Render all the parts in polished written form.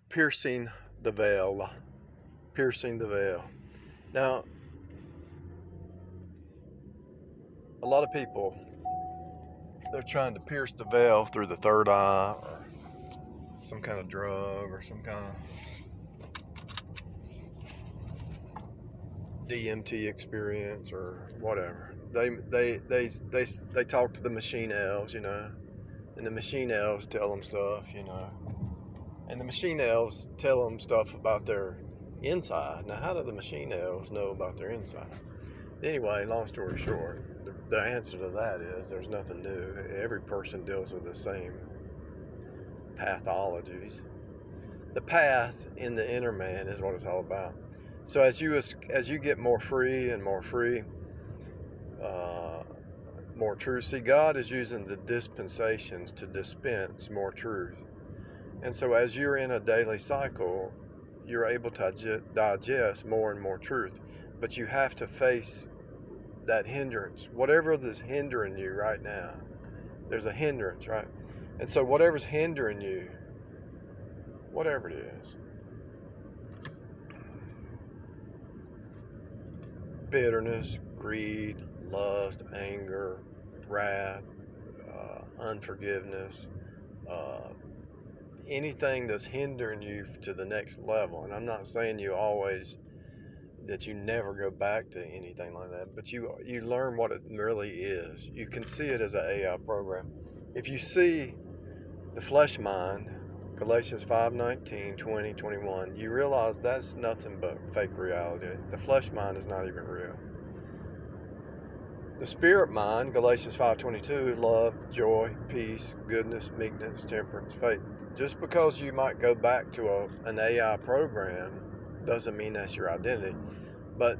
piercing the veil. Piercing the veil. Now, a lot of people, they're trying to pierce the veil through the third eye or some kind of drug or some kind of DMT experience or whatever. They talk to the machine elves, and the machine elves tell them stuff, and the machine elves tell them stuff about their inside. Now, how do the machine elves know about their inside? Anyway, long story short, the answer to that is there's nothing new. Every person deals with the same pathologies. The path in the inner man is what it's all about. So as you get more free and more free, more truth. See, God is using the dispensations to dispense more truth. And so as you're in a daily cycle, you're able to digest more and more truth. But you have to face that hindrance. Whatever is hindering you right now, there's a hindrance, right? And so whatever's hindering you, whatever it is, bitterness, greed, lust, anger, wrath, unforgiveness, anything that's hindering you to the next level. And I'm not saying that you never go back to anything like that, but you learn what it really is. You can see it as an AI program. If you see the flesh mind, Galatians 5:19, 20, 21, you realize that's nothing but fake reality. The flesh mind is not even real. The spirit mind, Galatians 5:22, love, joy, peace, goodness, meekness, temperance, faith. Just because you might go back to an AI program doesn't mean that's your identity. But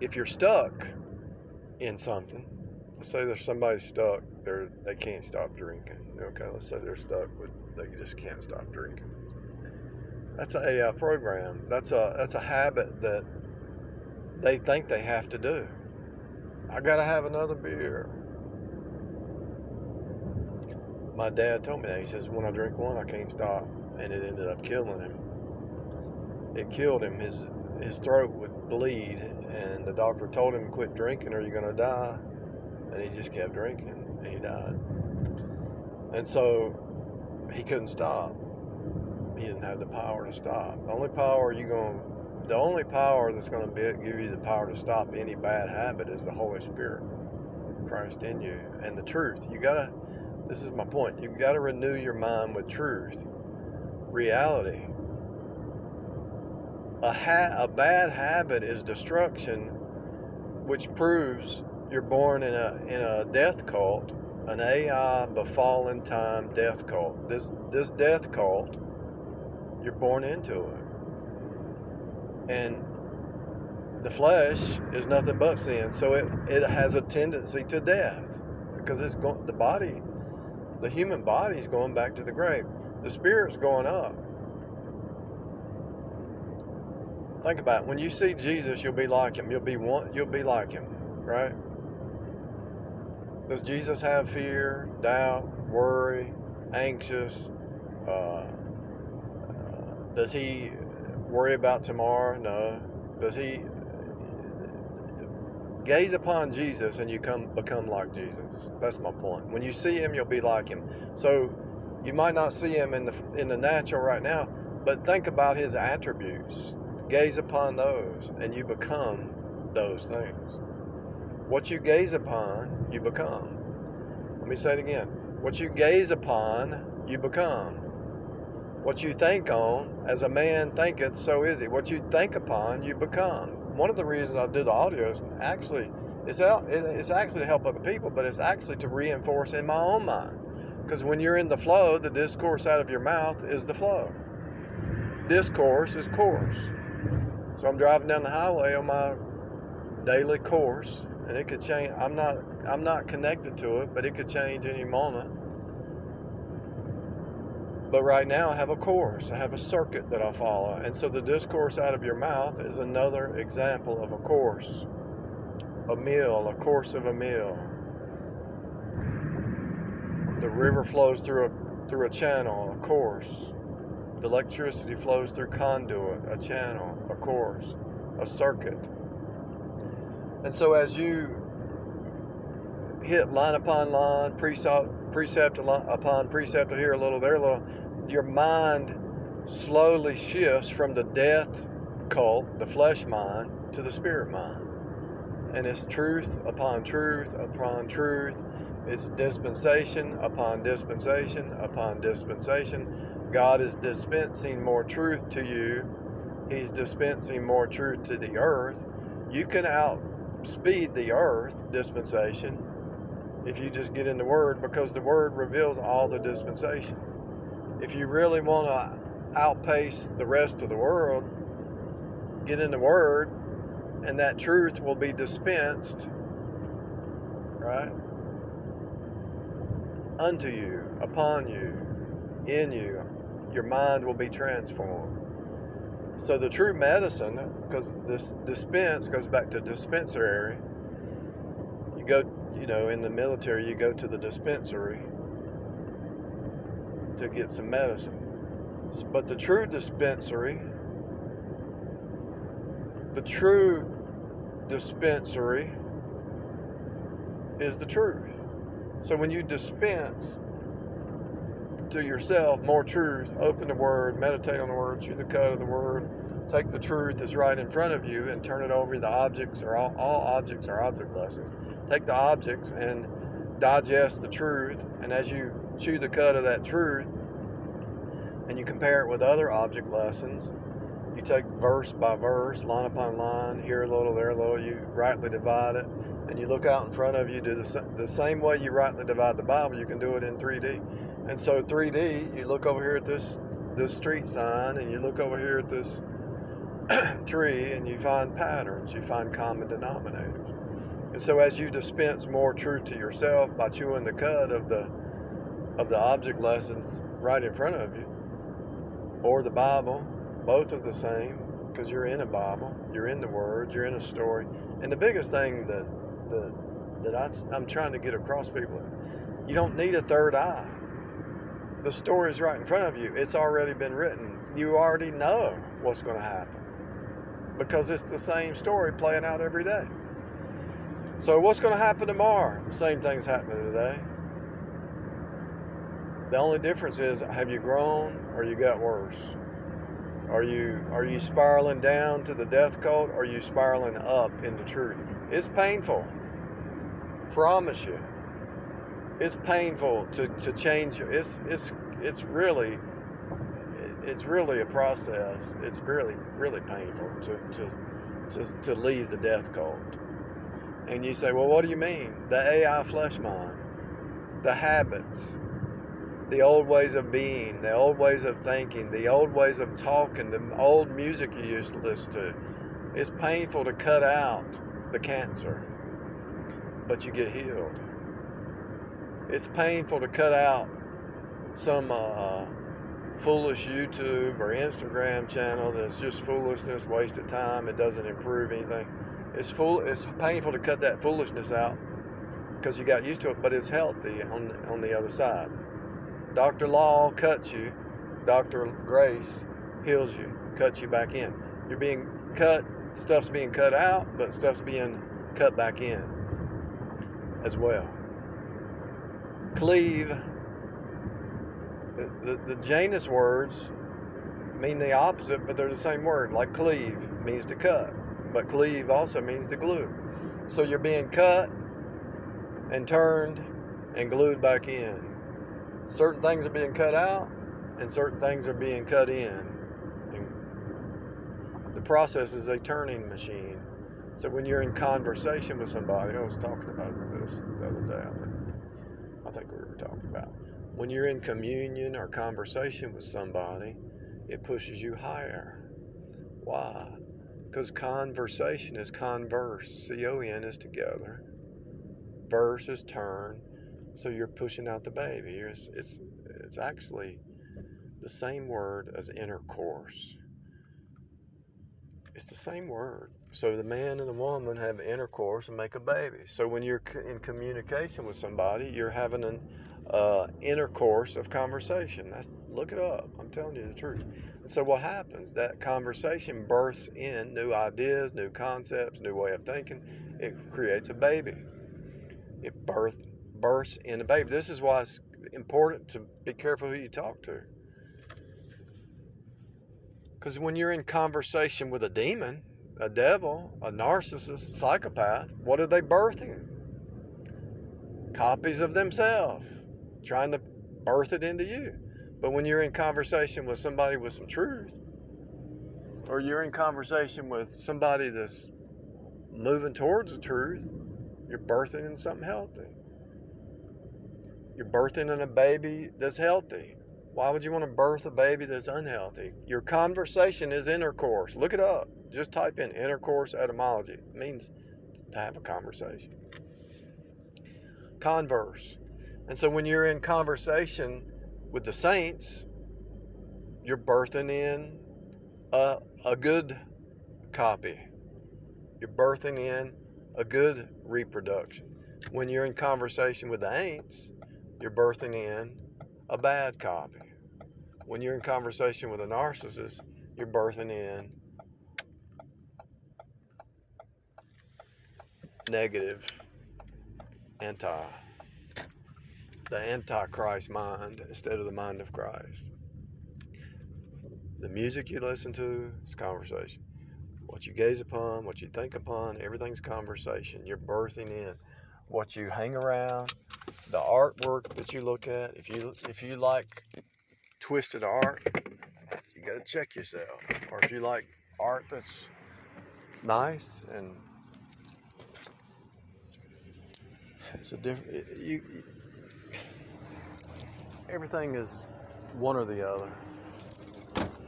if you're stuck in something, let's say there's somebody stuck, they can't stop drinking. Okay, let's say they're stuck, but they just can't stop drinking. That's an AI program. That's a habit that they think they have to do. I gotta have another beer. My dad told me that. He says, when I drink one, I can't stop. And it ended up killing him. It killed him. His throat would bleed, and the doctor told him, quit drinking or you're going to die. And he just kept drinking, and he died. And so he couldn't stop. He didn't have the power to stop. The only power that's going to give you the power to stop any bad habit is the Holy Spirit, Christ in you, and the truth. This is my point. You've got to renew your mind with truth, reality. A bad habit is destruction, which proves you're born in a death cult, an AI befallen time death cult. This death cult, you're born into it, and the flesh is nothing but sin. So it has a tendency to death because the human body is going back to the grave. The spirit's going up. Think about it. When you see Jesus, you'll be like him. You'll be like him, right? Does Jesus have fear, doubt, worry, anxious? Does he worry about tomorrow? No. Does he gaze upon Jesus and you become like Jesus? That's my point. When you see him, you'll be like him. So you might not see him in the natural right now, but think about his attributes. Gaze upon those, and you become those things. What you gaze upon, you become. Let me say it again. What you gaze upon, you become. What you think on, as a man thinketh, so is he. What you think upon, you become. One of the reasons I do the audios, it's actually to help other people, but it's actually to reinforce in my own mind. Because when you're in the flow, the discourse out of your mouth is the flow. Discourse is course. So I'm driving down the highway on my daily course, and it could change. I'm not connected to it, but it could change any moment. But right now I have a course. I have a circuit that I follow. And so the discourse out of your mouth is another example of a course. A meal, a course of a meal. The river flows through a channel, a course. The electricity flows through conduit, a channel, a course, a circuit. And so as you hit line upon line, precept upon precept, here a little, there a little, your mind slowly shifts from the death cult, the flesh mind, to the spirit mind. And it's truth upon truth upon truth. It's dispensation upon dispensation upon dispensation. God is dispensing more truth to you. He's dispensing more truth to the earth. You can outspeed the earth dispensation if you just get in the Word, because the Word reveals all the dispensations. If you really want to outpace the rest of the world, get in the Word, and that truth will be dispensed, right? Unto you, upon you, in you. Your mind will be transformed. So the true medicine, because this dispense goes back to dispensary. You go, in the military, you go to the dispensary to get some medicine. But the true dispensary is the truth. So when you dispense to yourself more truth, open the Word, meditate on the Word, chew the cud of the Word, take the truth that's right in front of you and turn it over. The objects are all objects are object lessons. Take the objects and digest the truth, and as you chew the cud of that truth and you compare it with other object lessons, you take verse by verse, line upon line, here a little, there a little, you rightly divide it, and you look out in front of you, do the same way you rightly divide the Bible, you can do it in 3D. And so 3D, you look over here at this street sign, and you look over here at this tree, and you find patterns, you find common denominators. And so as you dispense more truth to yourself by chewing the cud of the object lessons right in front of you, or the Bible, both are the same, because you're in a Bible, you're in the Word, you're in a story. And the biggest thing that I'm trying to get across people, you don't need a third eye. The story is right in front of you. It's already been written. You already know what's going to happen, because it's the same story playing out every day. So what's going to happen tomorrow? Same thing's happening today. The only difference is, have you grown or you got worse? Are you spiraling down to the death cult, or are you spiraling up into truth? It's painful. Promise you. It's painful to change. It's really a process. It's really, really painful to leave the death cult. And you say, well, what do you mean? The AI flesh mind, the habits, the old ways of being, the old ways of thinking, the old ways of talking, the old music you used to listen to. It's painful to cut out the cancer, but you get healed. It's painful to cut out some foolish YouTube or Instagram channel that's just foolishness, wasted time. It doesn't improve anything. It's painful to cut that foolishness out because you got used to it, but it's healthy on the other side. Dr. Law cuts you. Dr. Grace heals you, cuts you back in. You're being cut, stuff's being cut out, but stuff's being cut back in as well. Cleave, the Janus words mean the opposite, but they're the same word. Like cleave means to cut, but cleave also means to glue. So you're being cut and turned and glued back in. Certain things are being cut out and certain things are being cut in. And the process is a turning machine. So when you're in conversation with somebody, I was talking about this the other day, I think we were talking about. When you're in communion or conversation with somebody, it pushes you higher. Why? Because conversation is converse. C-O-N is together. Verse is turn. So you're pushing out the baby. It's actually the same word as intercourse. It's the same word. So the man and the woman have intercourse and make a baby. So when you're in communication with somebody, you're having an intercourse of conversation. That's Look it up. I'm telling you the truth. And so what happens? That conversation births in new ideas, new concepts, new way of thinking. It creates a baby. It bursts in a baby. This is why it's important to be careful who you talk to. Because when you're in conversation with a demon, a devil, a narcissist, psychopath, what are they birthing? Copies of themselves, trying to birth it into you. But when you're in conversation with somebody with some truth, or you're in conversation with somebody that's moving towards the truth, you're birthing in something healthy. You're birthing in a baby that's healthy. Why would you want to birth a baby that's unhealthy? Your conversation is intercourse. Look it up. Just type in intercourse etymology. It means to have a conversation. Converse. And so when you're in conversation with the saints, you're birthing in a good copy. You're birthing in a good reproduction. When you're in conversation with the ain'ts, you're birthing in a bad copy. When you're in conversation with a narcissist, you're birthing in negative, the antichrist mind instead of the mind of Christ. The music you listen to is conversation. What you gaze upon, what you think upon, everything's conversation. You're birthing in what you hang around, the artwork that you look at. If you like twisted art, you got to check yourself. Or if you like art that's nice and it's a different. Everything is one or the other,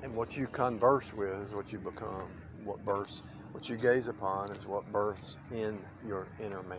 and what you converse with is what you become. What you gaze upon is what births in your inner man.